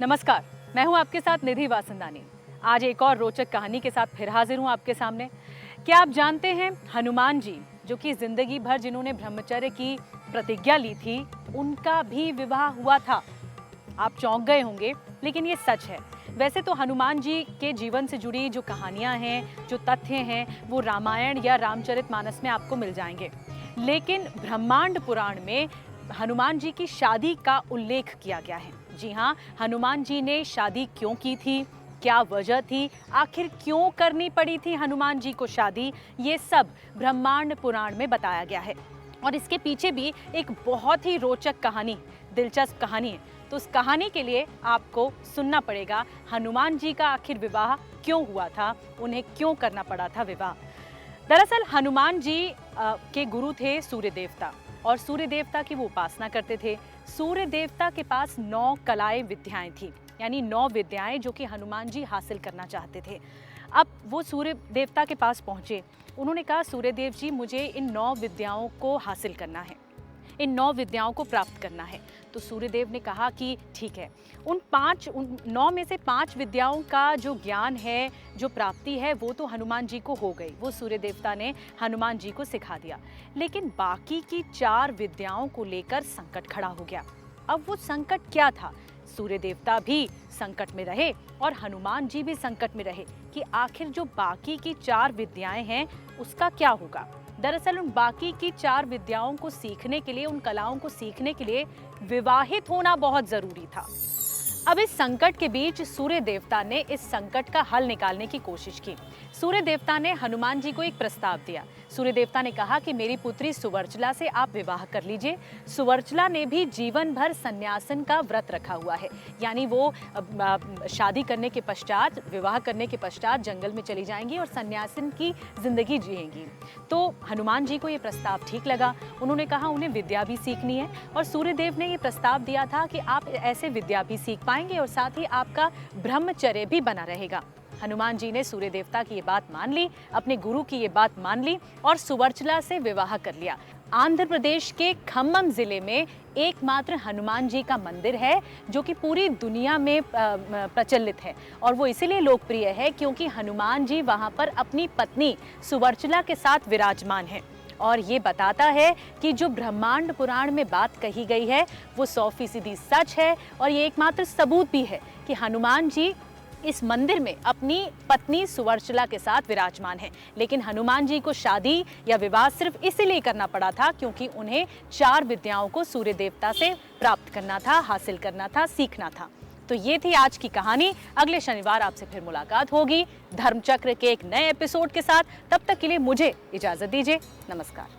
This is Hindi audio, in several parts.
नमस्कार, मैं हूं आपके साथ निधि वासंदानी। आज एक और रोचक कहानी के साथ फिर हाजिर हूं आपके सामने। क्या आप जानते हैं हनुमान जी, जो कि जिंदगी भर जिन्होंने ब्रह्मचर्य की प्रतिज्ञा ली थी, उनका भी विवाह हुआ था। आप चौंक गए होंगे, लेकिन ये सच है। वैसे तो हनुमान जी के जीवन से जुड़ी जो कहानियां हैं, जो तथ्य हैं, वो रामायण या रामचरितमानस में आपको मिल जाएंगे। लेकिन ब्रह्मांड पुराण में हनुमान जी की शादी का उल्लेख किया गया है। जी हाँ, हनुमान जी ने शादी क्यों की थी, क्या वजह थी, आखिर क्यों करनी पड़ी थी हनुमान जी को शादी, ये सब ब्रह्मांड पुराण में बताया गया है। और इसके पीछे भी एक बहुत ही रोचक कहानी, दिलचस्प कहानी है। तो उस कहानी के लिए आपको सुनना पड़ेगा हनुमान जी का आखिर विवाह क्यों हुआ था, उन्हें क्यों करना पड़ा था विवाह। दरअसल हनुमान जी के गुरु थे सूर्य देवता, और सूर्य देवता की वो उपासना करते थे। सूर्य देवता के पास 9 कलाएं विद्याएं थी, यानी 9 विद्याएं जो कि हनुमान जी हासिल करना चाहते थे। अब वो सूर्य देवता के पास पहुंचे। उन्होंने कहा, सूर्य देव जी, मुझे इन 9 विद्याओं को हासिल करना है, इन 9 विद्याओं को प्राप्त करना है। तो सूर्यदेव ने कहा कि ठीक है। उन 9 में से 5 विद्याओं का जो ज्ञान है, जो प्राप्ति है, वो तो हनुमान जी को हो गई, वो सूर्य देवता ने हनुमान जी को सिखा दिया। लेकिन बाकी की 4 विद्याओं को लेकर संकट खड़ा हो गया। अब वो संकट क्या था? सूर्य देवता भी संकट में रहे और हनुमान जी भी संकट में रहे कि आखिर जो बाकी की 4 विद्याएं हैं, उसका क्या होगा। दरअसल उन बाकी की 4 विद्याओं को सीखने के लिए, उन कलाओं को सीखने के लिए विवाहित होना बहुत जरूरी था। अब इस संकट के बीच सूर्य देवता ने इस संकट का हल निकालने की कोशिश की। सूर्य देवता ने हनुमान जी को एक प्रस्ताव दिया। सूर्य देवता ने कहा कि मेरी पुत्री सुवर्चला से आप विवाह कर लीजिए। सुवर्चला ने भी जीवन भर सन्यासन का व्रत रखा हुआ है, यानी वो शादी करने के पश्चात, विवाह करने के पश्चात जंगल में चली जाएंगी और सन्यासन की जिंदगी जिएंगी। तो हनुमान जी को ये प्रस्ताव ठीक लगा। उन्होंने कहा उन्हें विद्या भी सीखनी है, और सूर्यदेव ने ये प्रस्ताव दिया था कि आप ऐसे विद्या भी सीख पाएंगे और साथ ही आपका ब्रह्मचर्य भी बना रहेगा। हनुमान जी ने सूर्य देवता की ये बात मान ली, अपने गुरु की ये बात मान ली और सुवर्चला से विवाह कर लिया। आंध्र प्रदेश के खम्मम जिले में एकमात्र हनुमान जी का मंदिर है, जो कि पूरी दुनिया में प्रचलित है, और वो इसीलिए लोकप्रिय है क्योंकि हनुमान जी वहाँ पर अपनी पत्नी सुवर्चला के साथ विराजमान हैं। और ये बताता है कि जो ब्रह्मांड पुराण में बात कही गई है, वो 100% सच है। और ये एकमात्र सबूत भी है कि हनुमान जी इस मंदिर में अपनी पत्नी सुवर्चला के साथ विराजमान हैं। लेकिन हनुमान जी को शादी या विवाह सिर्फ इसीलिए करना पड़ा था क्योंकि उन्हें 4 विद्याओं को सूर्य देवता से प्राप्त करना था, हासिल करना था, सीखना था। तो ये थी आज की कहानी। अगले शनिवार आपसे फिर मुलाकात होगी धर्मचक्र के एक नए एपिसोड के साथ। तब तक के लिए मुझे इजाजत दीजिए। नमस्कार।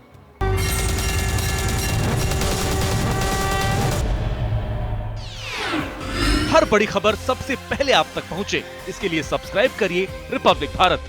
हर बड़ी खबर सबसे पहले आप तक पहुंचे, इसके लिए सब्सक्राइब करिए रिपब्लिक भारत।